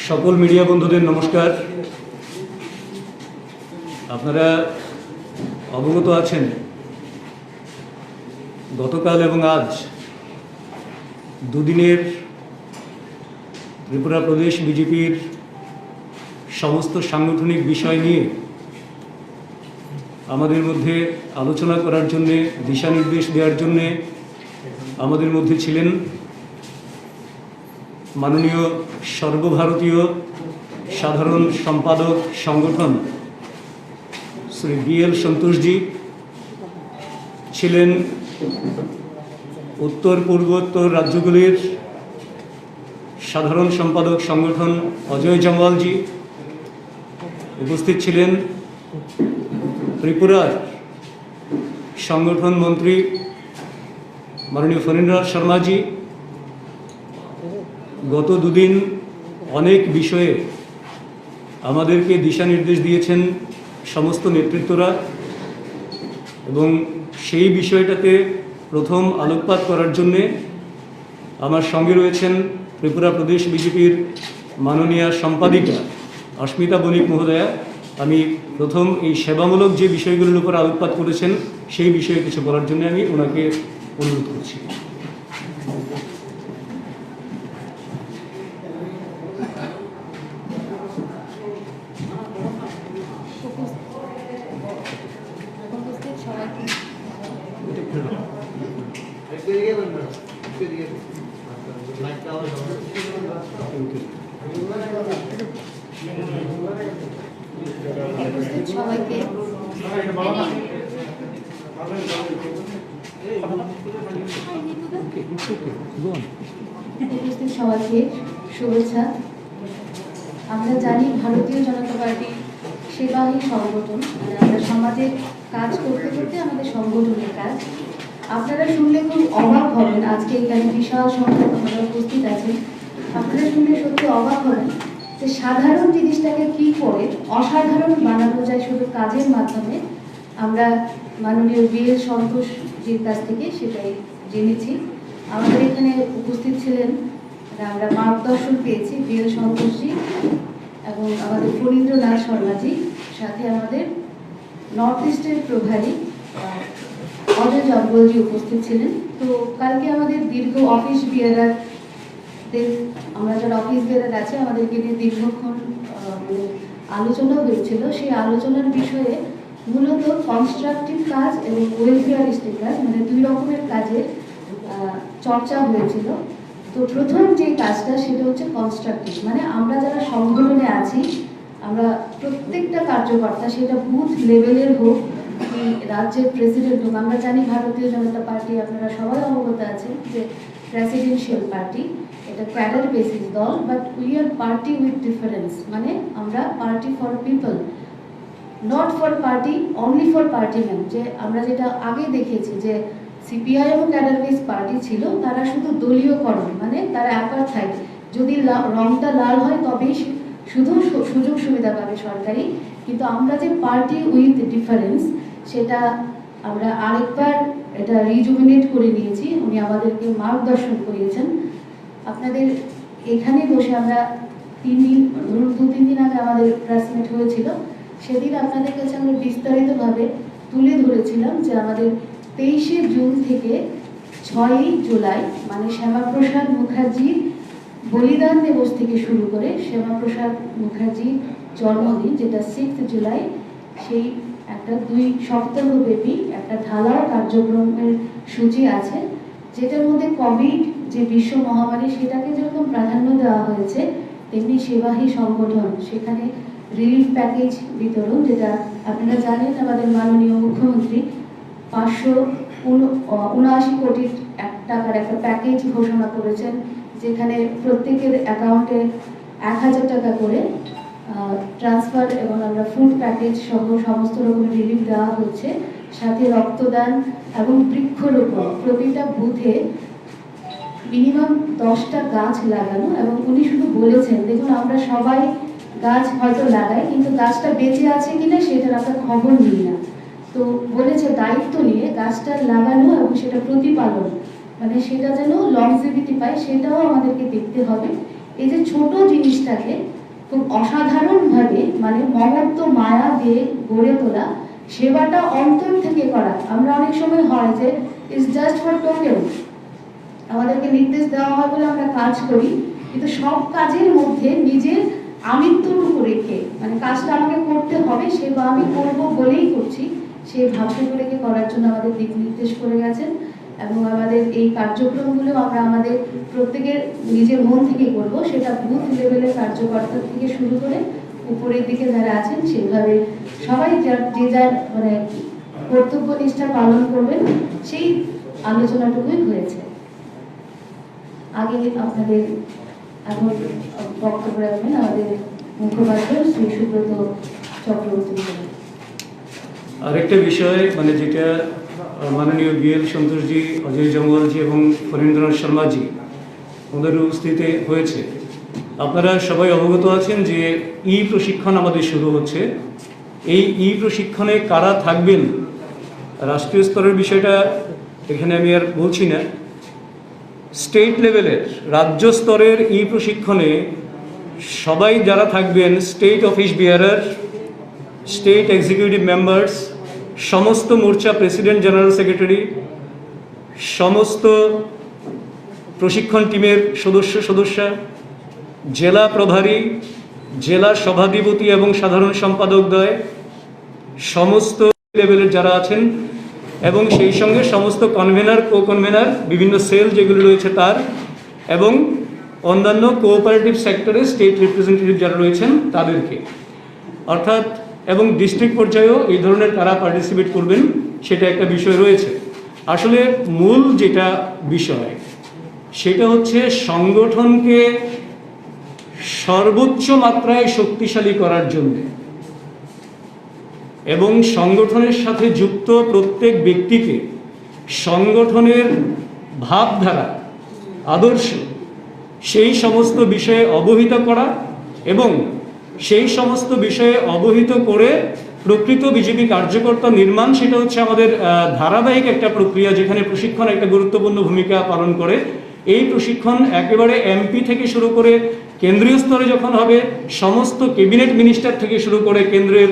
সকল মিডিয়া বন্ধুদের নমস্কার। আপনারা অবগত আছেন গতকাল এবং আজ দুদিনের ত্রিপুরা প্রদেশ বিজেপির সমস্ত সাংগঠনিক বিষয় নিয়ে আমাদের মধ্যে আলোচনা করার জন্যে, দিশা নির্দেশ দেওয়ার জন্যে আমাদের মধ্যে ছিলেন মাননীয় সর্বভারতীয় সাধারণ সম্পাদক সংগঠন শ্রী BL সন্তোষজি, ছিলেন উত্তর পূর্বোত্তর রাজ্যগুলির সাধারণ সম্পাদক সংগঠন অজয় জামওয়ালজি, উপস্থিত ছিলেন ত্রিপুরার সংগঠন মন্ত্রী মাননীয় ফণীন্দ্রনাথ শর্মাজি। গত দুদিন অনেক বিষয়ে আমাদেরকে দিশা নির্দেশ দিয়েছেন সমস্ত নেতৃত্বরা, এবং সেই বিষয়টাতে প্রথম আলোকপাত করার জন্যে আমার সঙ্গে রয়েছেন ত্রিপুরা প্রদেশ বিজেপির মাননীয় সম্পাদিকা অস্মিতা বণিক মহোদয়া। আমি প্রথম এই সেবামূলক যে বিষয়গুলোর উপর আলোকপাত করেছেন সেই বিষয়ে কিছু বলার জন্য আমি ওনাকে অনুরোধ করছি। সবাইকে শুভেচ্ছা। আমরা জানি ভারতীয় জনতা পার্টি সেবাহী সংগঠন, মানে আমরা সমাজে কাজ করতে করতে আমাদের সংগঠনের কাজ। আপনারা শুনলে খুব অবাক হবেন, আজকে এখানে বিশাল সংখ্যক আপনারা উপস্থিত আছেন, আপনারা শুনলে সত্যি অবাক হবেন যে সাধারণ জিনিসটাকে কি করে অসাধারণ বানানো যায় শুধু কাজের মাধ্যমে। আমরা মাননীয় BL সন্তোষজির কাছ থেকে সেটাই জেনেছি। আমাদের এখানে উপস্থিত ছিলেন, আমরা মার্গদর্শন পেয়েছি BL সন্তোষজি এবং আমাদের ফণীন্দ্রনাথ শর্মাজি, সাথে আমাদের নর্থ ইস্টের প্রভারী অজয় জামওয়ালজি উপস্থিত ছিলেন। তো কালকে আমাদের দীর্ঘ অফিস বিয়ারার, আমরা যারা অফিস বেরার আছে আমাদেরকে নিয়ে দীর্ঘক্ষণ আলোচনা হয়েছিল। সেই আলোচনার বিষয়ে মূলত কনস্ট্রাকটিভ কাজ এবং ওয়েলফেয়ারিস্টিক কাজ, মানে দুই রকমের কাজের চর্চা হয়েছিল। তো প্রথম যে কাজটা সেটা হচ্ছে কনস্ট্রাকটিভ, মানে আমরা যারা সংগঠনে আছি, আমরা প্রত্যেকটা কার্যকর্তা, সেটা বুথ লেভেলের হোক কি রাজ্যের প্রেসিডেন্ট হোক, আমরা জানি ভারতীয় জনতা পার্টি, আপনারা সবাই অবগত আছেন যে প্রেসিডেন্সিয়াল পার্টি, এটা ক্যাডার বেসিস দল, but we are party with difference, মানে আমরা party for people, not for party, only for party man. যে আমরা যেটা আগে দেখেছি যে CPI এবং ক্যাডার বেস পার্টি ছিল, তারা শুধু দলীয়করণ, মানে তারা অ্যাপারথাইড, যদি রংটা লাল হয় তবেই শুধু সুযোগ সুবিধা পাবে সরকারি। কিন্তু আমরা যে পার্টি উইথ ডিফারেন্স, সেটা আমরা আরেকবার এটা রিজুমিনেট করে নিয়েছি। উনি আমাদেরকে মার্গদর্শন করিয়েছেন। আপনাদের এখানে বসে আমরা 2-3 দিন আগে আমাদের প্রেস মিট হয়েছিল, সেদিন আপনাদের কাছে আমরা বিস্তারিতভাবে তুলে ধরেছিলাম যে আমাদের 23শে জুন থেকে 6ই জুলাই, মানে শ্যামাপ্রসাদ মুখার্জির বলিদান দিবস থেকে শুরু করে শ্যামাপ্রসাদ মুখার্জির জন্মদিন, যেটা 6 জুলাই, সেই একটা 2 সপ্তাহব্যাপী একটা ঢালাও কার্যক্রমের সূচি আছে, যেটার মধ্যে কোভিড যে বিশ্ব মহামারী, সেটাকে যেরকম প্রাধান্য দেওয়া হয়েছে, তেমনি সেবাহী সংগঠন, সেখানে রিলিফ প্যাকেজ বিতরণ, যেটা আপনারা জানেন আমাদের মাননীয় মুখ্যমন্ত্রী 579 কোটি টাকার একটা প্যাকেজ ঘোষণা করেছেন, যেখানে প্রত্যেকের অ্যাকাউন্টে 1000 টাকা করে ট্রান্সফার এবং আমরা ফুড প্যাকেজ সহ সমস্ত রকমের রিলিফ দেওয়া হচ্ছে। সাথে রক্তদান এবং বৃক্ষরোপণ, প্রতিটা বুথে মিনিমাম 10টা গাছ লাগানো। এবং উনি শুধু বলেছেন, দেখুন আমরা সবাই গাছ হয়তো লাগাই, কিন্তু গাছটা বেঁচে আছে কিনা সেটার আমরা খবর নিই না। তো বলেছে দায়িত্ব নিয়ে গাছটা লাগানো এবং সেটা প্রতিপালন, মানে সেটা যেন লংজিভিটি পায়, সেটাও আমাদেরকে দেখতে হবে। এই যে ছোট জিনিসটাকে খুব অসাধারণভাবে মানে মমত্ব মায়া দিয়ে গড়ে তোলা, সেবাটা অন্তর থেকে করা। আমরা অনেক সময় হয় যে ইটস জাস্ট ফর টোকেন, আমাদেরকে নির্দেশ দেওয়া হয় বলে আমরা কাজ করি, কিন্তু সব কাজের মধ্যে নিজের আমিত্বটুকু রেখে, মানে কাজটা আমাকে করতে হবে সেবা আমি করবো বলেই করছি, সেই ভাবটুকু রেখে করার জন্য আমাদের দিক নির্দেশ করে গেছেন। এবং আমাদের এই কার্যক্রমগুলো আমরা আমাদের প্রত্যেকের নিজের মন থেকে করব, সেটা বুথ লেভেলের কার্যকর্তা থেকে শুরু করে উপরের দিকে যারা আছেন সেভাবে সবাই যে যার মানে কর্তব্য নিষ্ঠা পালন করবেন, সেই আলোচনাটুকুই হয়েছে। আগে আপনাদের এখন বক্তব্য রাখবেন আমাদের মুখপাত্র শ্রী সুব্রত চক্রবর্তী। আরেকটা বিষয় মানে যেটা মাননীয় বিএল সন্তোষজি, অজয় জঙ্গলজি এবং ফণীন্দ্রনাথ শর্মাজি ওদের উপস্থিতিতে হয়েছে। আপনারা সবাই অবগত আছেন যে প্রশিক্ষণ আমাদের শুরু হচ্ছে। এই প্রশিক্ষণে কারা থাকবেন, রাষ্ট্রীয় স্তরের বিষয়টা এখানে আমি আর বলছি না। স্টেট লেভেলের, রাজ্য স্তরের প্রশিক্ষণে সবাই যারা থাকবেন, state office bearer, state executive members, সমস্ত মোর্চা প্রেসিডেন্ট, জেনারেল সেক্রেটারি, সমস্ত প্রশিক্ষণ টিমের সদস্যা, জেলা প্রভারী, জেলা সভাধিপতি এবং সাধারণ সম্পাদকদ্বয়, সমস্ত লেভেলের যারা আছেন এবং সেই সঙ্গে সমস্ত কনভেনার, কো কনভেনার, বিভিন্ন সেল যেগুলো রয়েছে তার, এবং অন্যান্য কোঅপারেটিভ সেক্টরে স্টেট রিপ্রেজেন্টেটিভ যারা রয়েছেন তাদেরকে, অর্থাৎ এবং ডিস্ট্রিক্ট পর্যায়েও এই ধরনের কারা পার্টিসিপেট করবেন সেটা একটা বিষয় রয়েছে। আসলে মূল যেটা বিষয় সেটা হচ্ছে সংগঠনকে সর্বোচ্চ মাত্রায় শক্তিশালী করার জন্য এবং সংগঠনের সাথে যুক্ত প্রত্যেক ব্যক্তিকে সংগঠনের ভাবধারা, আদর্শ, সেই সমস্ত বিষয়ে অবহিত করা এবং সেই সমস্ত বিষয়ে অবহিত করে প্রকৃত বিজেপি কার্যকর্তা নির্মাণ, সেটা হচ্ছে আমাদের ধারাবাহিক একটা প্রক্রিয়া যেখানে প্রশিক্ষণ একটা গুরুত্বপূর্ণ ভূমিকা পালন করে। এই প্রশিক্ষণ একেবারে এমপি থেকে শুরু করে কেন্দ্রীয় স্তরে যখন হবে, সমস্ত ক্যাবিনেট মিনিস্টার থেকে শুরু করে কেন্দ্রের,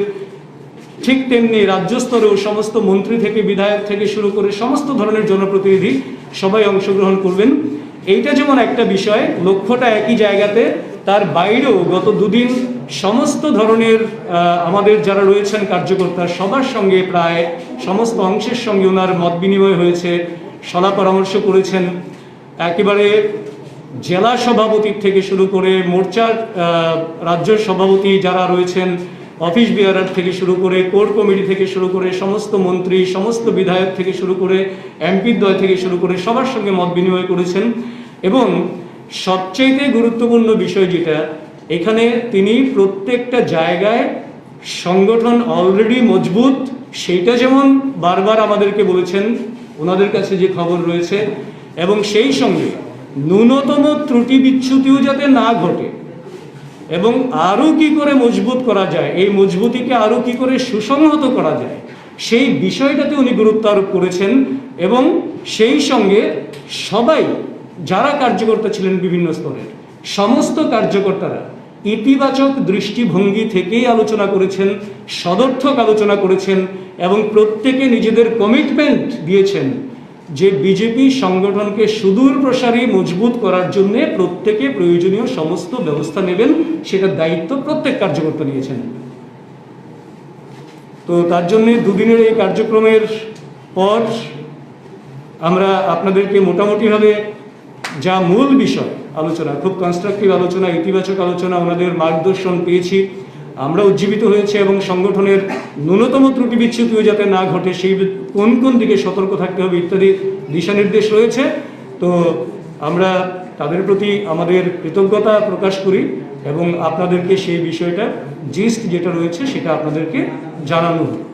ঠিক তেমনি রাজ্য স্তরেও সমস্ত মন্ত্রী থেকে বিধায়ক থেকে শুরু করে সমস্ত ধরনের জনপ্রতিনিধি সবাই অংশগ্রহণ করবেন। এইটা যেমন একটা বিষয়, লক্ষ্যটা একই জায়গাতে, তার বাইরেও গত দুদিন সমস্ত ধরনের আমাদের যারা রয়েছেন কার্যকর্তা সবার সঙ্গে, প্রায় সমস্ত অংশের সঙ্গে ওনার মত বিনিময় হয়েছে, সলা পরামর্শ করেছেন। একেবারে জেলা সভাপতির থেকে শুরু করে মোর্চার রাজ্য সভাপতি যারা রয়েছেন, অফিস বিয়ারার থেকে শুরু করে, কোর কমিটি থেকে শুরু করে, সমস্ত মন্ত্রী, সমস্ত বিধায়ক থেকে শুরু করে, এমপির দ্বয় থেকে শুরু করে সবার সঙ্গে মত বিনিময় করেছেন। এবং সবচেয়ে গুরুত্বপূর্ণ বিষয় যেটা, এখানে তিনি প্রত্যেকটা জায়গায় সংগঠন অলরেডি মজবুত, সেইটা যেমন বারবার আমাদেরকে বলেছেন, ওনাদের কাছে যে খবর রয়েছে, এবং সেই সঙ্গে ন্যূনতম ত্রুটি বিচ্যুতিও যাতে না ঘটে এবং আরও কি করে মজবুত করা যায়, এই মজবুতিকে আরও কি করে সুসংহত করা যায়, সেই বিষয়টাতে উনি গুরুত্ব আরোপ করেছেন। এবং সেই সঙ্গে সবাই যারা কার্যকর্তা ছিলেন বিভিন্ন স্তরের সমস্ত কার্যকর্তারা ইতিবাচক দৃষ্টিভঙ্গি থেকেই আলোচনা করেছেন, সদর্থক আলোচনা করেছেন এবং প্রত্যেকে নিজেদের কমিটমেন্ট দিয়েছেন যে বিজেপি সংগঠনকে সুদূর প্রসারী মজবুত করার জন্য প্রত্যেকে প্রয়োজনীয় সমস্ত ব্যবস্থা নেবেন, সেটার দায়িত্ব প্রত্যেক কার্যকর্তা নিয়েছেন। তো তার জন্য দুদিনের এই কার্যক্রমের পর আমরা আপনাদেরকে মোটামুটিভাবে যা মূল বিষয় আলোচনা, খুব কনস্ট্রাকটিভ আলোচনা, ইতিবাচক আলোচনা, ওনাদের মার্গদর্শন পেয়েছি, আমরা উজ্জীবিত হয়েছে এবং সংগঠনের ন্যূনতম ত্রুটি বিচ্যুতিও যাতে না ঘটে, সেই কোন কোন দিকে সতর্ক থাকতে হবে ইত্যাদি দিশানির্দেশ রয়েছে। তো আমরা তাদের প্রতি আমাদের কৃতজ্ঞতা প্রকাশ করি এবং আপনাদেরকে সেই বিষয়টা জিস্ট যেটা রয়েছে সেটা আপনাদেরকে জানানো হলো।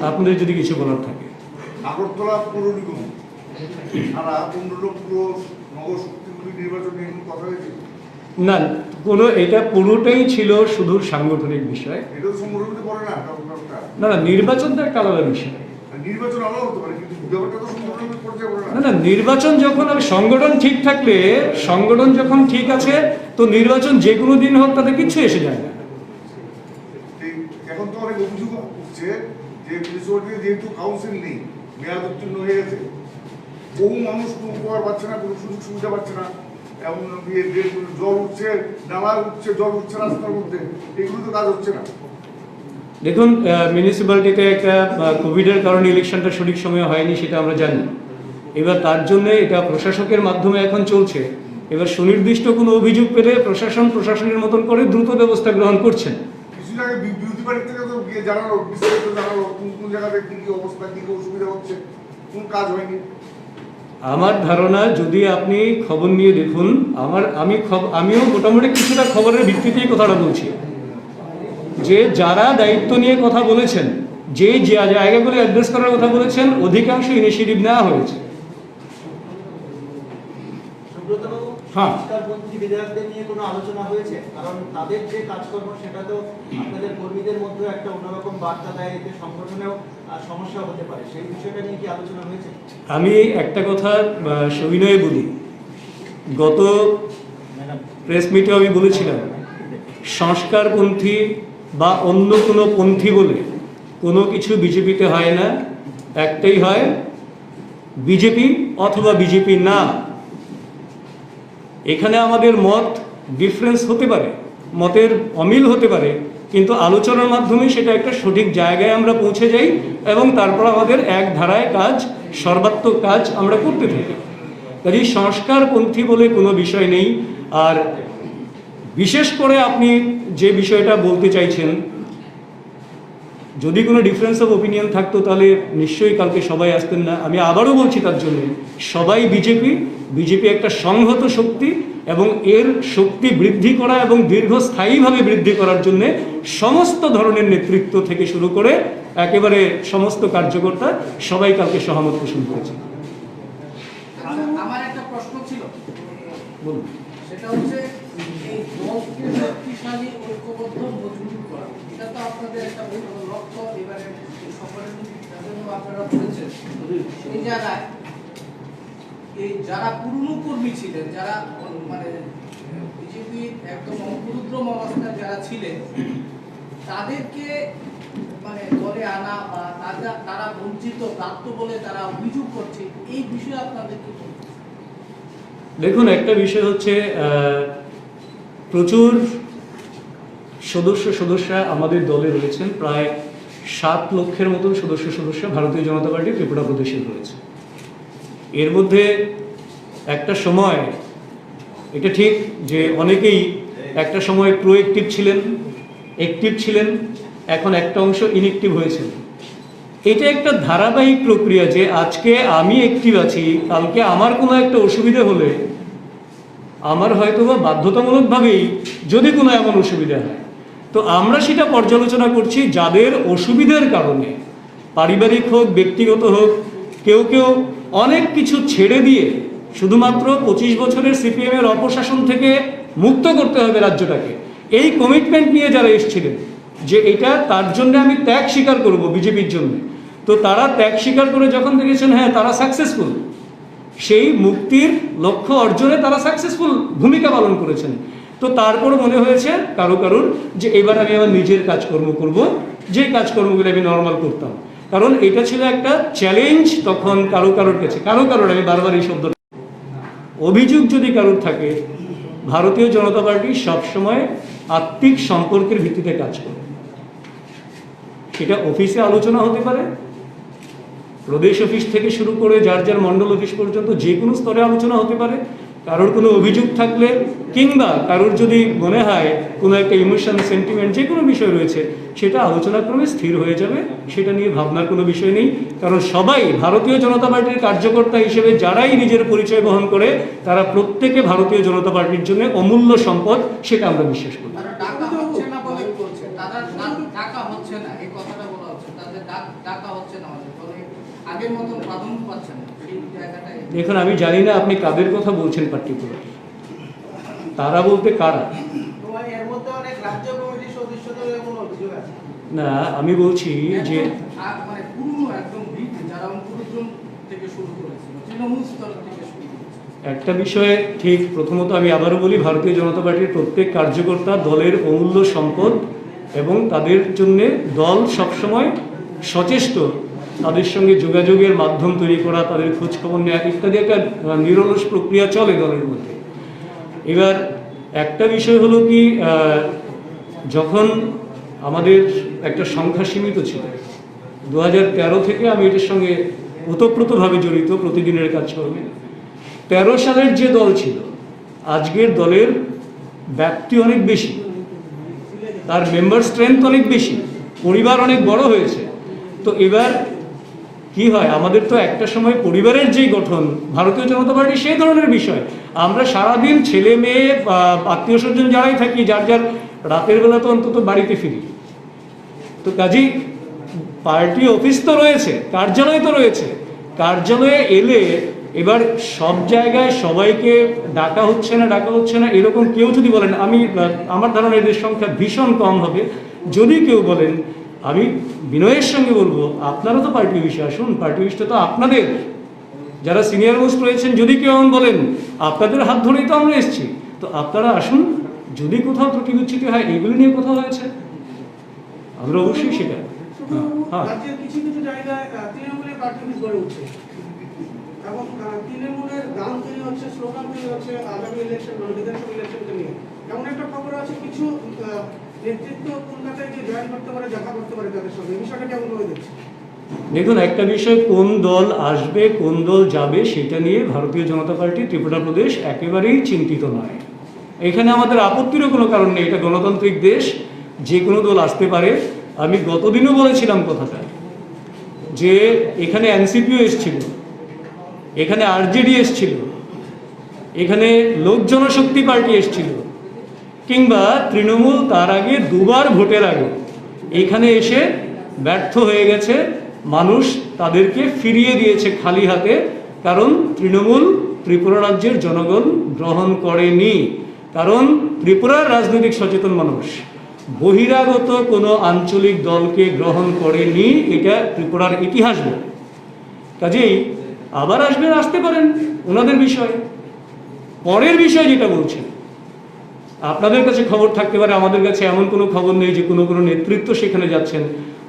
আপনাদের যদি কিছু বলার থাকে। আগরতলা পৌর নিগম সারা 15 পুরো নগর শক্তিগুলি নির্বাচন নিয়ে কথা হয়েছে না, কোনো, এটা পুরোটাই ছিল শুধু সাংগঠনিক বিষয়। এটা তো সংগঠনতে পড়ে না, না, নির্বাচন তো একটা আলাদা বিষয়। নির্বাচন আলাদা হতে পারে, কিন্তু ব্যাপারটা তো সংগঠনের পর্যায়ে পড়ে না না, নির্বাচন যখন আমি সংগঠন ঠিক থাকলে, সংগঠন যখন ঠিক আছে, তো নির্বাচন যে কোনো দিন হোক তাতে কিচ্ছু এসে যায় না। এখন তো অনেক অভিযোগ উঠছে যে মিউনিসিপালিটিতে যেহেতু কাউন্সিল নেই, মেয়াদ উত্তীর্ণ হয়ে গেছে, বহু মানুষ কোনো উপকার পাচ্ছে না, কোনো সুযোগ সুবিধা পাচ্ছে না, এমন জল উঠছে, নালা উঠছে, জল উঠছে রাস্তার মধ্যে, এগুলো তো কাজ হচ্ছে না। দেখুন, মিউনিসিপ্যালিটিতে একটা কোভিডের কারণে ইলেকশনটা সঠিক সময়ে হয়নি, সেটা আমরা জানি। এবার তার জন্য এটা প্রশাসকের মাধ্যমে এখন চলছে। এবার সুনির্দিষ্ট কোনো অভিযোগ পেলে প্রশাসনের মতন করে দ্রুত ব্যবস্থা গ্রহণ করছেন। কিছু জায়গায় বিরোধী বাড়ির থেকে তো গিয়ে জানালো, বিস্তারিত জানালো কোন কোন জায়গাতে কি কি অবস্থা, কি কি অসুবিধা হচ্ছে, কোন কাজ হয়নি। আমার ধারণা, যদি আপনি খবর নিয়ে দেখুন, আমিও মোটামুটি কিছুটা খবরের ভিত্তিতেই কথাটা বলছি, যে যারা দায়িত্ব নিয়ে কথা বলেছেন, যে জায়গাগুলো অ্যাড্রেস করার কথা বলেছেন, অধিকাংশ ইনিশিয়েটিভ নেওয়া হয়েছে। হ্যাঁ, সংস্কারপন্থী বিধায়কদের নিয়ে কোনো আলোচনা হয়েছে? কারণ তাদের যে কাজকর্ম সেটা তো আপনাদের কর্মীদের মধ্যে একটা অন্যরকম বার্তা দেয়, এতে সংগঠনেও সমস্যা হতে পারে, সেই বিষয়টা নিয়ে কি আলোচনা হয়েছে? আমি একটা কথা সবিনয়ে বলি, গত প্রেস মিটে আমি বলেছিলাম, সংস্কারপন্থী বা অন্য কোনো পন্থী বলে কোনো কিছু বিজেপিতে হয় না, একটাই হয়, বিজেপি অথবা বিজেপি না। এখানে আমাদের মত ডিফারেন্স হতে পারে, মতের অমিল হতে পারে, কিন্তু আলোচনার মাধ্যমে সেটা একটা সঠিক জায়গায় আমরা পৌঁছে যাই এবং তারপর আমাদের এক ধারায় কাজ, সর্বাত্মক কাজ আমরা করতে থাকি। কাজেই সংস্কারপন্থী বলে কোনো বিষয় নেই। আর বিশেষ করে আপনি যে বিষয়টা বলতে চাইছেন, যদি কোনো ডিফারেন্স অফ ওপিনিয়ন থাকতো তাহলে নিশ্চয়ই কালকে সবাই আসতেন না। আমি আবারও বলছি, তার জন্য সবাই বিজেপি একটা সংহত শক্তি, এবং এর শক্তি বৃদ্ধি করা এবং দীর্ঘস্থায়ীভাবে বৃদ্ধি করার জন্য সমস্ত ধরনের নেতৃত্ব থেকে শুরু করে একেবারে সমস্ত কার্যকর্তা সবাই কালকে সহমত পোষণ করেছে। আমার একটা প্রশ্ন ছিল, বলুন। সেটা হচ্ছে এই দলকে শক্তিশালী ঐক্যবদ্ধ মজবুত করা, এটা তো আপনাদের একটা বড় লক্ষ্য। এবারে সকলের জন্য আপনারা বলেছেন, এই জায়গায় এই যারা পুরনো কর্মী ছিলেন, যারা মানে বিজেপির একদম অঙ্কুরুদ্রম অবস্থায় যারা ছিলেন, তাদেরকে মানে দলে আনা বা তারা বঞ্চিত প্রাপ্ত বলে তারা অভিযোগ করছে, এই বিষয়ে আপনাদের কি বলবেন? দেখুন, একটা বিষয় হচ্ছে, প্রচুর সদস্যরা আমাদের দলে রয়েছেন, প্রায় 7 লক্ষের মতন সদস্য ভারতীয় জনতা পার্টি ত্রিপুরা প্রদেশে রয়েছে। এর মধ্যে একটা সময়, এটা ঠিক যে অনেকেই একটা সময় প্রোঅ্যাক্টিভ ছিলেন, অ্যাক্টিভ ছিলেন, এখন একটা অংশ ইনঅ্যাক্টিভ হয়েছে। এটা একটা ধারাবাহিক প্রক্রিয়া, যে আজকে আমি অ্যাক্টিভ আছি, কালকে আমার কোনো একটা অসুবিধা হলে আমার হয়তোবা বাধ্যতামূলকভাবেই যদি কোনো এমন অসুবিধা হয়, তো আমরা সেটা পর্যালোচনা করছি। যাদের অসুবিধার কারণে, পারিবারিক হোক, ব্যক্তিগত হোক, কেউ অনেক কিছু ছেড়ে দিয়ে শুধুমাত্র 25 বছরের সিপিএমের অপশাসন থেকে মুক্ত করতে হবে রাজ্যটাকে, এই কমিটমেন্ট নিয়ে যারা এসেছিলেন, যে এটা তার জন্য আমি ত্যাগ স্বীকার করব বিজেপির জন্য, তো তারা ত্যাগ স্বীকার করে যখন দেখেছেন হ্যাঁ তারা সাকসেসফুল, সেই মুক্তির লক্ষ্য অর্জনে তারা সাকসেসফুল ভূমিকা পালন করেছেন, তো তারপর মনে হয়েছে কারোর যে এবার আমি আমার নিজের কাজকর্ম করব, যে কাজকর্মগুলো আমি নর্মাল করতাম। কারণ এটা ছিল একটা চ্যালেঞ্জ তখন কারোর কাছে, আমি বারবার এই শব্দ, অভিযোগ যদি কারোর থাকে, ভারতীয় জনতা পার্টি সবসময় আত্মিক সম্পর্কের ভিত্তিতে কাজ করে। সেটা অফিসে আলোচনা হতে পারে, প্রদেশ অফিস থেকে শুরু করে যার মণ্ডল অফিস পর্যন্ত যে কোনো স্তরে আলোচনা হতে পারে। কারোর কোনো অভিযোগ থাকলে, কিংবা কারোর যদি মনে হয় কোনো একটা ইমোশন, সেন্টিমেন্ট, যে কোনো বিষয় রয়েছে, সেটা আলোচনাক্রমে স্থির হয়ে যাবে, সেটা নিয়ে ভাবনার কোনো বিষয় নেই। কারণ সবাই ভারতীয় জনতা পার্টির কার্যকর্তা হিসেবে যারাই নিজের পরিচয় বহন করে, তারা প্রত্যেকে ভারতীয় জনতা পার্টির জন্য অমূল্য সম্পদ, সেটা আমরা বিশ্বাস করি। তারা টাকা হচ্ছে না বলে বলছে, তাদের টাকা হচ্ছে না, এই কথাটা বলা হচ্ছে, তাদের টাকা হচ্ছে না, আগের মতন প্রাধান্য পাচ্ছে না, সেই জায়গাটায়। দেখুন, আমি জানি না আপনি কাদের কথা বলছেন পার্টিকুলার, তারা বলতে কারা? এর মধ্যে অনেক রাজ্য কমিটির সদস্যদের এমন অভিযোগ আছে। না, আমি বলছি যে মানে পুরনো একদম তৃণমূল স্তর থেকে শুরু করছে। একটা বিষয়ে ঠিক, প্রথমত আমি আবারও বলি, ভারতীয় জনতা পার্টির প্রত্যেক কার্যকর্তা দলের অমূল্য সম্পদ এবং তাদের জন্যে দল সবসময় সচেষ্ট তাদের সঙ্গে যোগাযোগের মাধ্যম তৈরি করা, তাদের খোঁজখবর নেওয়া ইত্যাদি একটা নিরলস প্রক্রিয়া চলে দলের মধ্যে। এবার একটা বিষয় হলো কি, যখন আমাদের একটা সংখ্যা সীমিত ছিল, 2013 থেকে আমি এটার সঙ্গে ওতপ্রোতভাবে জড়িত প্রতিদিনের কাজকর্মে। 13 সালের যে দল ছিল, আজকের দলের ব্যাপ্তি অনেক বেশি, তার মেম্বার স্ট্রেংথ অনেক বেশি, পরিবার অনেক বড় হয়েছে। তো এবার কি হয়, আমাদের তো একটা সময় পরিবারের যেই গঠন, ভারতীয় জনতা পার্টি সেই ধরনের বিষয়। আমরা সারাদিন ছেলে মেয়ে আত্মীয় স্বজন যারাই থাকি, যার যার রাতের বেলা তো অন্তত বাড়িতে ফিরি। তো কাজেই পার্টি অফিস তো রয়েছে, কার্যালয় তো রয়েছে, কার্যালয়ে এলে এবার সব জায়গায় সবাইকে ডাকা হচ্ছে না এরকম কেউ যদি বলেন, আমার ধারণা এদের সংখ্যা ভীষণ কম হবে। যদি কেউ বলেন, আমি বিনয়ের সঙ্গে বলবো, আপনারা তো পার্টি অফিসে আসুন, পার্টি অফিসটা তো আপনাদের, যারা সিনিয়র মোস্ট রয়েছেন, যদি কেউ এমন বলেন আপনাদের হাত ধরেই তো আমরা এসেছি, তো আপনারা আসুন। যদি কোথাও ত্রুটি বিচ্ছুতি হয়, এগুলো নিয়ে কোথাও হয়েছে, আমরা অবশ্যই সেটা। হ্যাঁ, রাজ্যের কিছু কিছু জায়গায় তৃণমূলের পার্টি অফিস গড়ে উঠছে এবং তৃণমূলের গান তৈরি হচ্ছে, স্লোগান তৈরি হচ্ছে আগামী ইলেকশন, বিধানসভা ইলেকশনকে নিয়ে। এমন একটা খবর আছে, কিছু নেতৃত্ব কলকাতায় গিয়ে জয়েন করতে পারে, দেখা করতে পারে তাদের সঙ্গে। এই বিষয়টা কেমন করে দেখছে? দেখুন, একটা বিষয়, কোন দল আসবে কোন দল যাবে সেটা নিয়ে ভারতীয় জনতা পার্টি ত্রিপুরা প্রদেশ একেবারেই চিন্তিত নয়। এখানে আমাদের আপত্তিরও কোনো কারণ নেই, এটা গণতান্ত্রিক দেশ, যে কোনো দল আসতে পারে। আমি গতদিনও বলেছিলাম কথাটা, যে এখানে এনসিপিও এসছিল, এখানে আরজেডি এসছিল, এখানে লোক জনশক্তি পার্টি এসছিল, কিংবা তৃণমূল তার আগে দুবার ভোটের আগে এখানে এসে ব্যর্থ হয়ে গেছে। মানুষ তাদেরকে ফিরিয়ে দিয়েছে খালি হাতে, কারণ তৃণমূল ত্রিপুরা রাজ্যের জনগণ গ্রহণ করেনি। কারণ ত্রিপুরার রাজনৈতিক সচেতন মানুষ বহিরাগত কোনো আঞ্চলিক দলকে গ্রহণ করেনি, এটা ত্রিপুরার ইতিহাস বলে। কাজেই আবার আসবেন, আসতে পারেন, ওনাদের বিষয়। পরের বিষয় যেটা বলছেন, আপনাদের কাছে খবর থাকতে পারে, আমাদের কাছে এমন কোনো খবর নেই যে কোনো নেতৃত্ব সেখানে যাচ্ছেন।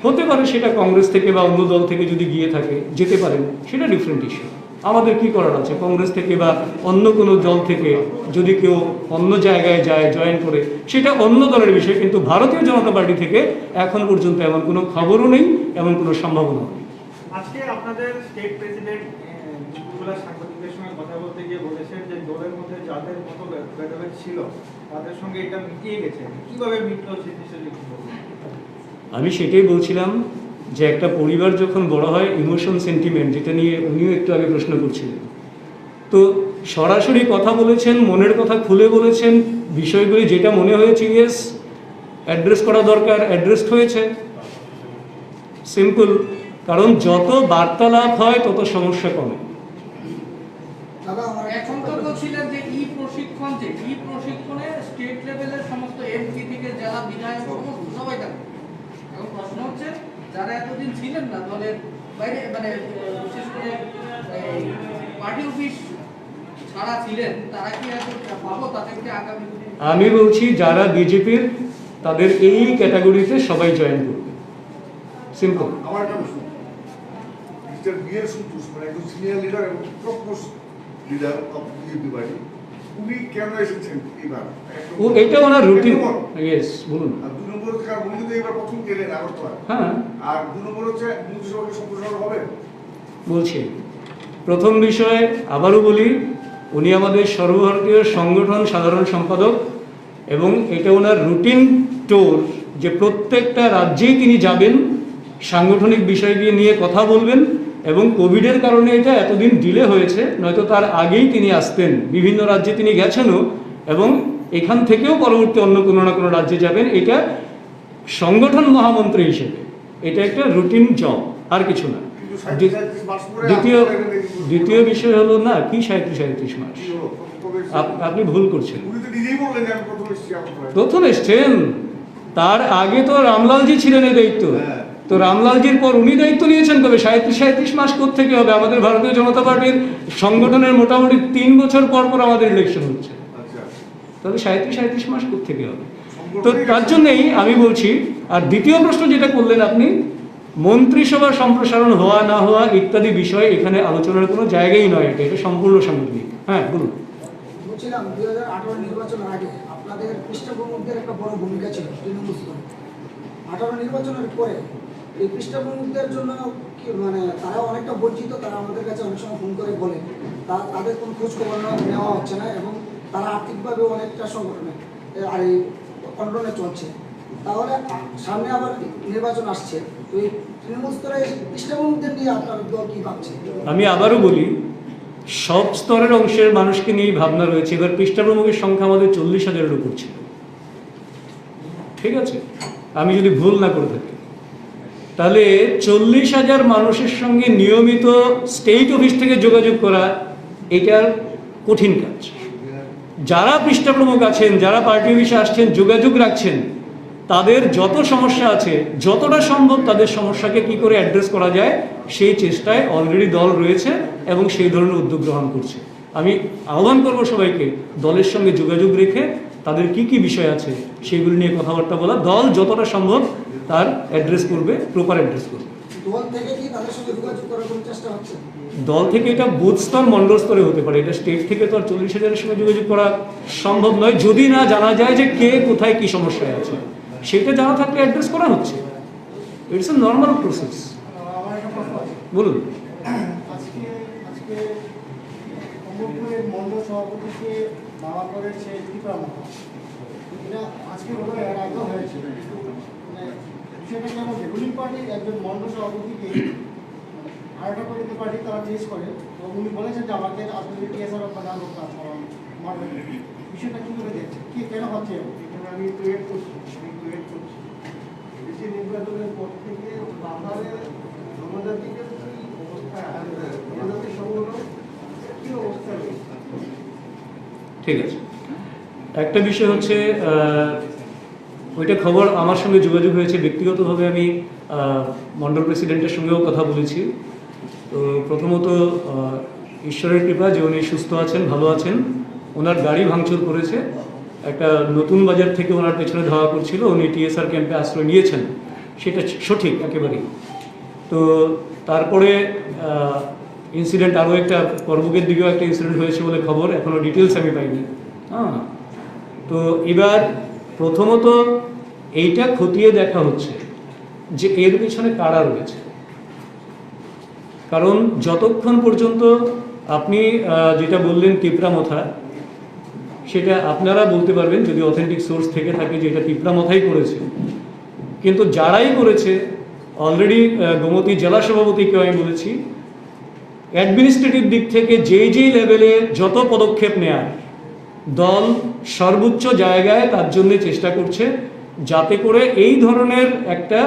হতে পারে সেটা কংগ্রেস থেকে বা অন্য দল থেকে যদি গিয়ে থাকে, যেতে পারেন, সেটা ডিফারেন্ট ইস্যু। আমাদের কি করার আছে, কংগ্রেস থেকে বা অন্য কোনো দল থেকে যদি কেউ অন্য জায়গায় যায় জয়েন করে, সেটা অন্য দলের বিষয়। কিন্তু ভারতীয় জনতা পার্টি থেকে এখন পর্যন্ত এমন কোনো খবরও নেই, এমন কোনো সম্ভাবনা নেই। আজকে আপনাদের স্টেট প্রেসিডেন্ট সাংবাদিকদের সঙ্গে কথা বলতে গিয়ে বলেছেন যে দলের মধ্যে যাদের মতো ভেদাভেদ ছিল তাদের সঙ্গে এটা মিটিয়ে গেছে। কিভাবে মিটলো সেই বিষয়ে একটু বলুন। আমি সেটাই বলছিলাম যে একটা পরিবার যখন বড় হয়, ইমোশন সেন্টিমেন্ট, যেটা নিয়ে উনিও একটু আগে প্রশ্ন করছিলেন, তো সরাসরি কথা বলেছেন, মনের কথা খুলে বলেছেন, বিষয়গুলি যেটা মনে হয়েছে ইয়েস অ্যাড্রেস করা দরকার অ্যাড্রেস হয়েছে। সিম্পল। কারণ যত বার্তালাপ হয় তত সমস্যা কমে। এখন তো বলছিলেন যে প্রশিক্ষণে স্টেট লেভেলের সমস্ত এমপি থেকে যারা বিধায়ক সমস্ত সবাই থাকবে। এখন প্রশ্ন হচ্ছে, যারা এতদিন ছিলেন না দলের বাইরে, মানে বিশেষ করে পার্টি অফিস ছাড়া ছিলেন, তারা কি পাবো তাদেরকে আগামী? আমি বলছি, যারা বিজেপির তাদের এই ক্যাটাগরিতে সবাই জয়েন করবে। সিম্পল। আমার একটা প্রশ্ন, মিস্টার বিএস সন্তোষ, মানে একজন সিনিয়র লিডার এবং topmost leader of BJP party, উনি কেন এসেছেন এবার? ও এটা ওনার রুটিন। ইয়েস, বলুন। আর 2 নম্বর হচ্ছে, কারণ উনি তো এবার প্রথম গেলেন আগরতলা। হ্যাঁ, আর 2 নম্বর হচ্ছে মন্ত্রিসভাকে সম্প্রসারণ হবে। বলছি, প্রথম বিষয়ে আবারও বলি, উনি আমাদের সর্বভারতীয় সংগঠন সাধারণ সম্পাদক, এবং এটা ওনার রুটিন টোর, যে প্রত্যেকটা রাজ্যেই তিনি যাবেন, সাংগঠনিক বিষয় নিয়ে কথা বলবেন। এবং কোভিডের কারণে এটা এতদিন ডিলে হয়েছে, নয়তো তার আগেই তিনি আসতেন। বিভিন্ন রাজ্যে তিনি গেছেনও, এবং এখান থেকেও পরবর্তী অন্য কোনো না কোনো রাজ্যে যাবেন। এটা সংগঠন মহামন্ত্রী হিসেবে এটা একটা রুটিন জব, আর কিছু না। কিন্তু 37 মাস পরে দ্বিতীয় বিষয় হলো, না কি 37 মাস, আপনি ভুল করছেন। উনি তো নিজেই বললেন যে আমি প্রথম এসেছি আগরতলায়। প্রথম এসছেন, তার আগে তো রামলালজি ছিলেন এই দায়িত্ব। তো রামলালজির পর উনি দায়িত্ব নিয়েছেন কবে? 37 মাস থেকে হবে? আমাদের ভারতীয় জনতা পার্টির সংগঠনের মোটামুটি 3 বছর পর পর আমাদের ইলেকশন হচ্ছে, আচ্ছা, তাহলে 37 মাস থেকে হবে? তো তার জন্যই আমি বলছি। আর দ্বিতীয় প্রশ্ন যেটা করলেন আপনি, মন্ত্রিসভা সম্প্রসারণ হওয়া না হওয়া ইত্যাদি বিষয়ে এখানে আলোচনার কোনো জায়গাই নয়, এটা সম্পূর্ণ সাংগঠনিক। হ্যাঁ, বলুন। বলছিলাম 2018 নির্বাচনের আগে আপনাদের পৃষ্ঠপ্রমুখদের একটা বড় ভূমিকা ছিল তৃণমূল স্তরে। 18 নির্বাচনের পরে এই পৃষ্ঠপ্রমুখদের জন্য কি মানে তারা অনেকটা বঞ্চিত, তারা আমাদের কাছে অনেক সময় ফোন করে বলে তাদের কোনো খোঁজ খবর নেওয়া হচ্ছে না এবং তারা আর্থিকভাবে অনেকটা সংগঠনে আর এই কন্ট্রোলে চলছে। তাহলে সামনে আবার নির্বাচন আসছে, তো এই তৃণমূল স্তরে পৃষ্ঠপ্রমুখদের নিয়ে আপনার দল কি ভাবছে? আমি আবারও বলি, সব স্তরের অংশের মানুষকে নিয়ে ভাবনা রয়েছে। এবার পৃষ্ঠাপ্রমুখের সংখ্যা আমাদের 40,000-এর উপর ছিল, ঠিক আছে, আমি যদি ভুল না করে থাকি। তাহলে 40,000 মানুষের সঙ্গে নিয়মিত স্টেট অফিস থেকে যোগাযোগ করা এটার কঠিন কাজ। যারা পৃষ্ঠাপ্রমুখ আছেন, যারা পার্টি অফিসে আসছেন, যোগাযোগ রাখছেন, তাদের যত সমস্যা আছে যতটা সম্ভব তাদের সমস্যাকে কি করে অ্যাড্রেস করা যায় সেই চেষ্টায় অলরেডি দল রয়েছে এবং সেই ধরনের উদ্যোগ গ্রহণ করছে। আমি আহ্বান করব সবাইকে দলের সঙ্গে যোগাযোগ রেখে তাদের কি কি বিষয় আছে সেগুলো নিয়ে কথাবার্তা বলা। দল যতটা সম্ভব তার অ্যাড্রেস করবে, প্রপার অ্যাড্রেস করবে। দল থেকে কি তাদের সঙ্গে যোগাযোগ করার কোনো চেষ্টা হচ্ছে? দল থেকে এটা বুথ স্তর, মণ্ডল স্তরে হতে পারে, এটা স্টেট থেকে তো আর 40,000-এর সঙ্গে যোগাযোগ করা সম্ভব নয়, যদি না জানা যায় যে কে কোথায় কি সমস্যায় আছে। সেটা জানা থাকলে অ্যাড্রেস করা হচ্ছে, ইটস এ নর্মাল প্রসেস। আমার একটা প্রশ্ন আছে। বলুন। আজকে কমলপুরের মন্ডল সভাপতিকে মামলা করেছে ত্রিপুরা। এটা আজকে ওটা এর আগেও হয়েছে, কিন্তু মানে বিষয়টা কেমন যে রুলিং পার্টির একজন মন্ডল সভাপতিকে আরেকটা পলিটিক্যাল পার্টি তারা চেঞ্জ করে, তো উনি বলেছেন যে আমাকে আসলে টিএসআর আপনার নাম কাজ করা মারবে। বিষয়টা কীভাবে দেখছে, কি কেন হচ্ছে? এখানে আমি ক্রিয়েট করছি দেশে নির্বাচনের পর থেকে বাংলাদেশের জনজাতিকে কি অবস্থা, জনজাতি সংগঠন কি অবস্থা রয়েছে? ঠিক আছে, একটা বিষয় হচ্ছে ওইটা খবর আমার সঙ্গে যোগাযোগ হয়েছে ব্যক্তিগতভাবে। আমি মন্ডল প্রেসিডেন্টের সঙ্গেও কথা বলেছি। তো প্রথমত ঈশ্বরের কৃপা যে উনি সুস্থ আছেন, ভালো আছেন। ওনার গাড়ি ভাঙচুর করেছে, একটা নতুন বাজার থেকে ওনার পেছনে ধাওয়া করছিল, উনি টিএসআর ক্যাম্পে আশ্রয় নিয়েছেন, সেটা সঠিক একেবারেই। তো তারপরে ইনসিডেন্ট আরও একটা করবুকের দিকেও একটা ইনসিডেন্ট হয়েছে বলে খবর, এখনও ডিটেলস আমি পাইনি। হ্যাঁ, তো এবার প্রথমত এইটা খতিয়ে দেখা হচ্ছে যে এর পিছনে কারা রয়েছে। কারণ যতক্ষণ পর্যন্ত আপনি যেটা বললেন তিপ্রামথা, সেটা আপনারা বলতে পারবেন যদি অথেন্টিক সোর্স থেকে থাকে যে এটা তিপ্রামথাই করেছে, কিন্তু যারাই করেছে অলরেডি গোমতী জেলা সভাপতিকেও আমি বলেছি, অ্যাডমিনিস্ট্রেটিভ দিক থেকে যেই লেভেলে যত পদক্ষেপ নেওয়ার দল সর্বোচ্চ জায়গায় তার জন্য চেষ্টা করছে, যাতে করে এই ধরনের একটা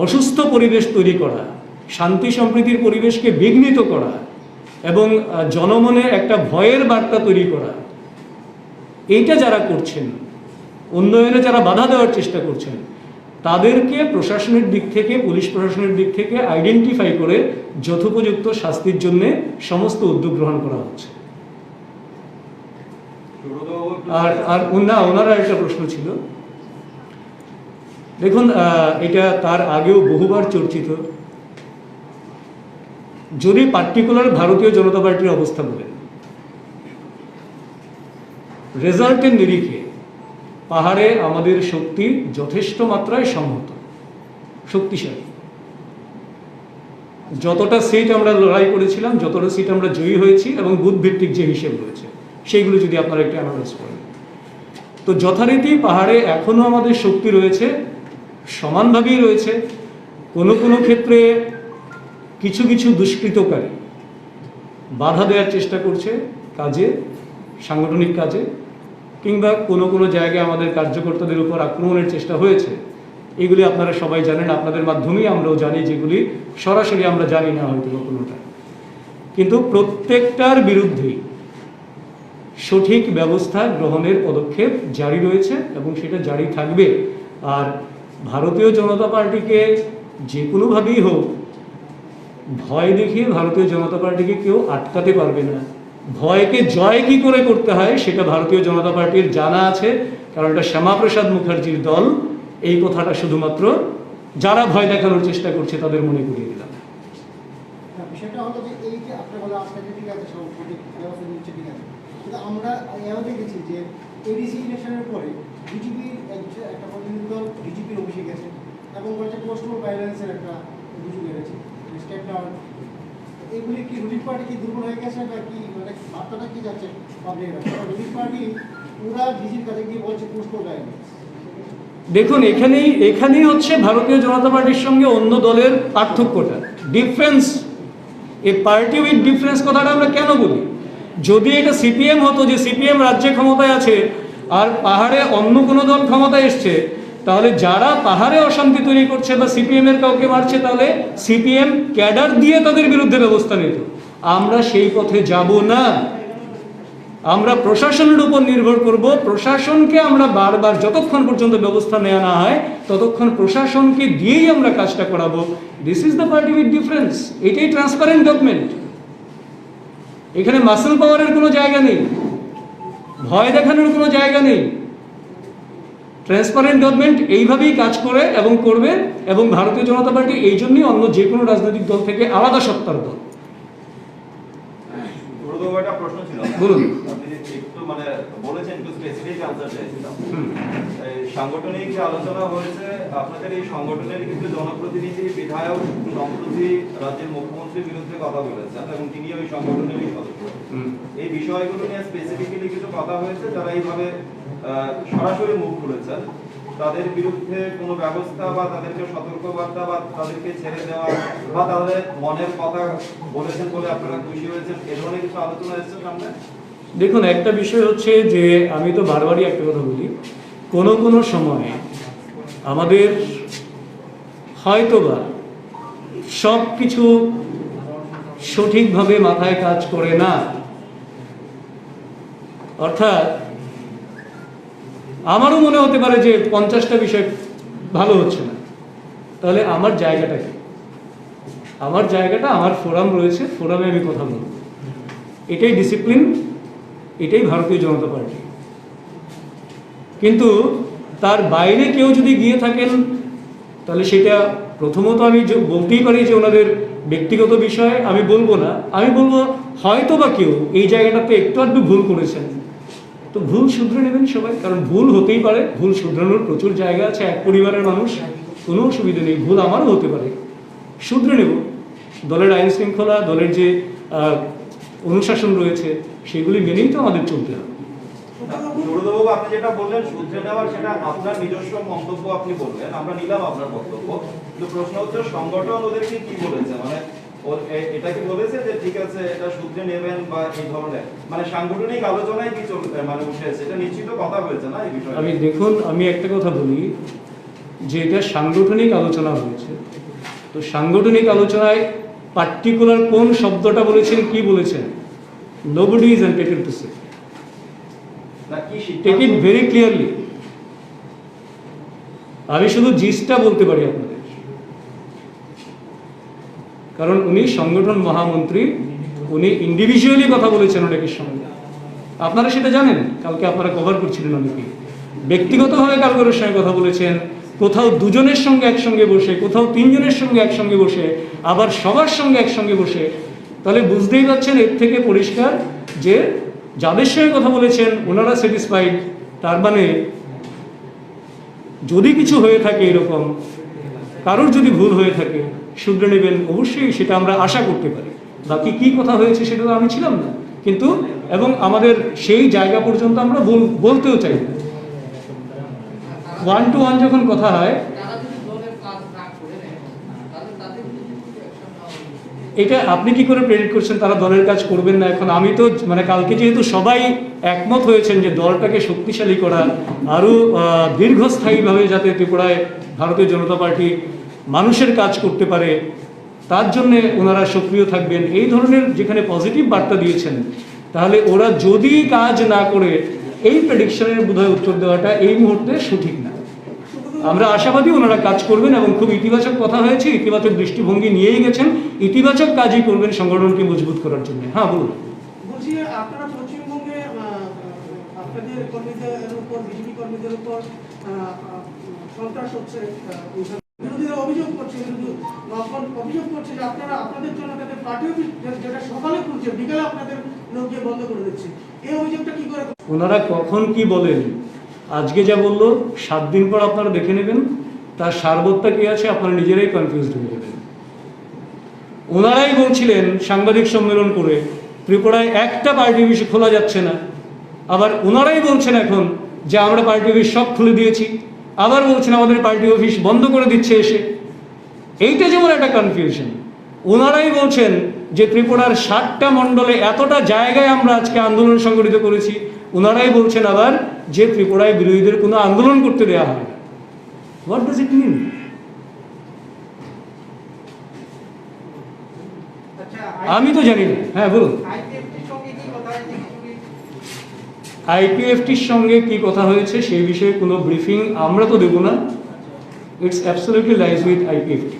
অসুস্থ পরিবেশ তৈরি করা, শান্তি সম্প্রীতির পরিবেশকে বিঘ্নিত করা এবং জনমনে একটা ভয়ের বার্তা তৈরি করা, এইটা যারা করছেন, উন্নয়নে যারা বাধা দেওয়ার চেষ্টা করছেন, তাদেরকে প্রশাসনের দিক থেকে, পুলিশ প্রশাসনের দিক থেকে আইডেন্টিফাই করে যথোপযুক্ত শাস্তির জন্য সমস্ত উদ্যোগ গ্রহণ করা হচ্ছে। আর ওনারা একটা প্রশ্ন ছিল, দেখুন এটা তার আগেও বহুবার চর্চিত। যদি পার্টিকুলার ভারতীয় জনতা পার্টির অবস্থা বলেন, রেজাল্টের নিরিখে পাহাড়ে আমাদের শক্তি যথেষ্ট মাত্রায় সংহত, শক্তিশালী। যতটা সিট আমরা লড়াই করেছিলাম, যতটা সিট আমরা জয়ী হয়েছি এবং বুথ ভিত্তিক যে হিসেব রয়েছে সেইগুলো যদি আপনারা একটু অ্যানালাইজ করেন, তো যথারীতি পাহাড়ে এখনও আমাদের শক্তি রয়েছে, সমানভাবেই রয়েছে। কোনো কোনো ক্ষেত্রে কিছু কিছু দুষ্কৃতকারী বাধা দেওয়ার চেষ্টা করছে কাজে, সাংগঠনিক কাজে, কিংবা কোনো কোনো জায়গায় আমাদের কার্যকর্তাদের উপর আক্রমণের চেষ্টা হয়েছে। এগুলি আপনারা সবাই জানেন, আপনাদের মাধ্যমেই আমরাও জানি, যেগুলি সরাসরি আমরা জানি না হয়তো কোনোটা। কিন্তু প্রত্যেকটার বিরুদ্ধেই সঠিক ব্যবস্থা গ্রহণের পদক্ষেপ জারি রয়েছে এবং সেটা জারি থাকবে। আর ভারতীয় জনতা পার্টিকে যে কোনোভাবেই হোক ভয় দেখিয়ে ভারতীয় জনতা পার্টিকে কেউ আটকাতে পারবে না। ভয়কে জয় কি করে করতে হয় সেটা ভারতীয় জনতা পার্টির জানা আছে, কারণ এটা শ্যামাপ্রসাদ মুখার্জির দল। এই কথাটা শুধুমাত্র যারা ভয় দেখানোর চেষ্টা করছে তাদের মনে করিয়ে দিলাম। বিষয়টা হলো যে এই যে আপনি বলে আপনাকে ঠিক আছে সব সঠিক ব্যবস্থা নিচ্ছে ঠিক আছে, কিন্তু আমরা এও দেখেছি যে এডিসি ইলেকশনের পরে বিজেপির একটা প্রতিনিধি দল বিজেপির অফিসে গেছে এবং বলছে পোস্টাল ভাইলেন্সের একটা অভিযোগ এনেছে স্টেট ডাউন। এগুলি কি রুলিং পার্টি কি দুর্বল হয়ে গেছে না কি, মানে বার্তাটা কি যাচ্ছে পাবলিকের কাছে? রুলিং পার্টি পুরা ডিজির কাছে গিয়ে বলছে পোস্টাল ভাইলেন্স। দেখুন, এখানেই হচ্ছে ভারতীয় জনতা পার্টির সঙ্গে অন্য দলের পার্থক্যটা, ডিফারেন্স। এই পার্টি উইথ ডিফারেন্স কথাটা আমরা কেন বলি? যদি এটা সিপিএম হতো, যে সিপিএম রাজ্যে ক্ষমতায় আছে আর পাহাড়ে অন্য কোনো দল ক্ষমতায় এসছে, তাহলে যারা পাহাড়ে অশান্তি তৈরি করছে বা সিপিএম এর কাউকে মারছে, তাহলে সিপিএম ক্যাডার দিয়ে তাদের বিরুদ্ধে ব্যবস্থা নিত। আমরা সেই পথে যাব না। আমরা প্রশাসনের উপর নির্ভর করব। প্রশাসনকে আমরা বারবার, যতক্ষণ পর্যন্ত ব্যবস্থা নেওয়া না হয় ততক্ষণ প্রশাসনকে দিয়েই আমরা কাজটা করাবো। This is the party with difference. এটাই ট্রান্সপারেন্ট গভর্নমেন্ট। এখানে মাসেল পাওয়ারের কোনো জায়গা নেই, ভয় দেখানোর কোনো জায়গা নেই। ট্রান্সপারেন্ট গভর্নমেন্ট এইভাবেই কাজ করে এবং করবে, এবং ভারতীয় জনতা পার্টি এই জন্যই অন্য যে কোনো রাজনৈতিক দল থেকে আলাদা সত্তার দল। একটা প্রশ্ন ছিল, বলুন। আপনি একটু মানে বলেছেন, একটু স্পেসিফিক আনসার চাইছিলাম। সাংগঠনিক যে আলোচনা হয়েছে, আপনাদের এই সংগঠনের কিছু জনপ্রতিনিধি, বিধায়ক সম্প্রতি রাজ্যের মুখ্যমন্ত্রীর বিরুদ্ধে কথা বলেছেন এবং তিনি ওই সংগঠনেরই সদস্য। এই বিষয়গুলো নিয়ে স্পেসিফিক্যালি কিছু কথা হয়েছে, যারা এইভাবে সরাসরি মুখ খুলেছেন তাদের বিরুদ্ধে কোনো ব্যবস্থা বা তাদেরকে সতর্কবার্তা বা তাদেরকে ছেড়ে দেওয়া বা তাদের মনের কথা বলেছেন বলে আপনারা খুশি হয়েছেন, এ ধরনের কিছু আলোচনা এসেছে সামনে? দেখুন, একটা বিষয় হচ্ছে যে আমি তো বারবারই একটা কথা বলি, কোনো কোনো সময় আমাদের হয়তোবা সব কিছু সঠিকভাবে মাথায় কাজ করে না। অর্থাৎ আমারও মনে হতে পারে যে 50টা বিষয় ভালো হচ্ছে না, তাহলে আমার জায়গাটা কি? আমার জায়গাটা, আমার ফোরাম রয়েছে, ফোরামে আমি কথা বলব। এটাই ডিসিপ্লিন, এটাই ভারতীয় জনতা পার্টি। কিন্তু তার বাইরে কেউ যদি গিয়ে থাকেন, তাহলে সেটা প্রথমত আমি বলতেই পারি যে ওনাদের ব্যক্তিগত বিষয় আমি বলবো না। আমি বলবো হয়তো বা কেউ এই জায়গাটাতে একটু আধটু ভুল করেছেন, তো ভুল শুধরে নেবেন সবাই, কারণ ভুল হতেই পারে। ভুল শুধরানোর প্রচুর জায়গা আছে, এক পরিবারের মানুষ, কোনো অসুবিধা নেই। ভুল আমারও হতে পারে, শুধরে নেব। দলের আইন শৃঙ্খলা, দলের যে অনুশাসন রয়েছে, সেগুলি মেনেই তো আমাদের চলতে হবে। সুব্রতবাবু, আপনি যেটা বললেন শুধরে নেওয়ার, সেটা আপনার নিজস্ব মন্তব্য আপনি বললেন, আমরা নিলাম আপনার বক্তব্য। কিন্তু প্রশ্ন হচ্ছে সংগঠন ওদেরকে কি বলেছে, মানে এটা কি বলেছে যে ঠিক আছে এটা শুধরে নেবেন বা এই ধরনের, মানে সাংগঠনিক আলোচনায় কি চলবে, মানে উঠে এসে এটা নিশ্চিত কথা হয়েছে না এই বিষয়ে? আমি দেখুন, আমি একটা কথা বলি যে এটা সাংগঠনিক আলোচনা হয়েছে, তো সাংগঠনিক আলোচনায় পার্টিকুলার কোন শব্দটা বলেছেন, কি বলেছেন, nobody is entitled to say. Take it very clearly. আমি শুধু জিসটা বলতে পারি আপনাদের, কারণ উনি সংগঠন মহামন্ত্রী, উনি ইন্ডিভিজুয়ালি কথা বলেছেন অনেকের সঙ্গে। আপনারা সেটা জানেন, কালকে আপনারা কভার করছিলেন অনেকে। ব্যক্তিগতভাবে কারোর সঙ্গে কথা বলেছেন, কোথাও দুজনের সঙ্গে একসঙ্গে বসে, কোথাও তিনজনের সঙ্গে একসঙ্গে বসে, আবার সবার সঙ্গে একসঙ্গে বসে। তাহলে বুঝতেই পারছেন এর থেকে পরিষ্কার যে যাদের সঙ্গে কথা বলেছেন ওনারা স্যাটিসফাইড। তার মানে যদি কিছু হয়ে থাকে এরকম, কারোর যদি ভুল হয়ে থাকে শুধরে নেবেন, অবশ্যই সেটা আমরা আশা করতে পারি। বাকি কি কথা হয়েছে সেটা তো আমি ছিলাম না, কিন্তু এবং আমাদের সেই জায়গা পর্যন্ত আমরা বলতেও চাই না। 1 to 1 যখন কথা হয়, এটা আপনি কি করে প্রেডিক্ট করছেন তারা দলের কাজ করবেন না? এখন আমি তো মানে কালকে যেহেতু সবাই একমত হয়েছেন যে দলটাকে শক্তিশালী করা, আরও দীর্ঘস্থায়ীভাবে যাতে ত্রিপুরায় ভারতীয় জনতা পার্টি মানুষের কাজ করতে পারে, তার জন্যে ওনারা সক্রিয় থাকবেন, এই ধরনের যেখানে পজিটিভ বার্তা দিয়েছেন, তাহলে ওরা যদি কাজ না করে এই প্রেডিকশনের বোধহয় উত্তর দেওয়াটা এই মুহূর্তে সঠিক না। আমরা আশাবাদী ওনারা কাজ করবেন এবং খুব ইতিবাচক কথা হয়েছে, ইতিবাচক দৃষ্টিভঙ্গি নিয়েই গেছেন, ইতিবাচক কাজই করবেন সংগঠনকে মজবুত করার জন্য। হ্যাঁ বলুন। বলছি আপনারা পশ্চিমবঙ্গে আপনাদের কর্মীদের উপর, বিজেপি কর্মীদের উপর সন্ত্রাস হচ্ছে, বিরোধীরা অভিযোগ করছে, অভিযোগ করছে যে আপনারা আপনাদের জন্য তাদের পার্টি অফিস যেটা সকালে খুলছে বিকালে আপনাদের লোক গিয়ে বন্ধ করে দিচ্ছে, এই অভিযোগটা কি করে? ওনারা কখন কি বলেন, আজকে যা বললো 7 দিন পর আপনারা দেখে নেবেন তার সারবত্তা কি আছে, আপনারা নিজেরাই কনফিউজড হয়ে যাবেন। ওনারাই বলছিলেন সাংবাদিক সম্মেলন করে ত্রিপুরায় একটা পার্টি অফিস খোলা যাচ্ছে না, আবার ওনারাই বলছেন এখন যে আমরা পার্টি অফিস সব খুলে দিয়েছি, আবার বলছেন আমাদের পার্টি অফিস বন্ধ করে দিচ্ছে এসে। এইটা যেমন একটা কনফিউশন। ওনারাই বলছেন যে ত্রিপুরার 60টা মণ্ডলে এতটা জায়গায় আমরা আজকে আন্দোলন সংগঠিত করেছি, ওনারাই বলছেন আবার যে ত্রিপুরায় বিরোধীদের কোনো আন্দোলন করতে দেওয়া হয় না। হোয়াট ডাজ ইট মিন? আমি তো জানি না। হ্যাঁ বলুন। আইপিএফটির সঙ্গে কি কথা হয়েছে সেই বিষয়ে কোনো ব্রিফিং আমরা তো দেব না। It's absolutely lies with IPFT.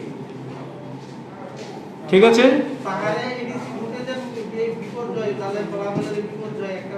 ঠিক আছে। পাহাড়ে এডিসি ফুটেজের যে বিপর্যয়, তাদের ফলাফলের বিপর্যয় একটা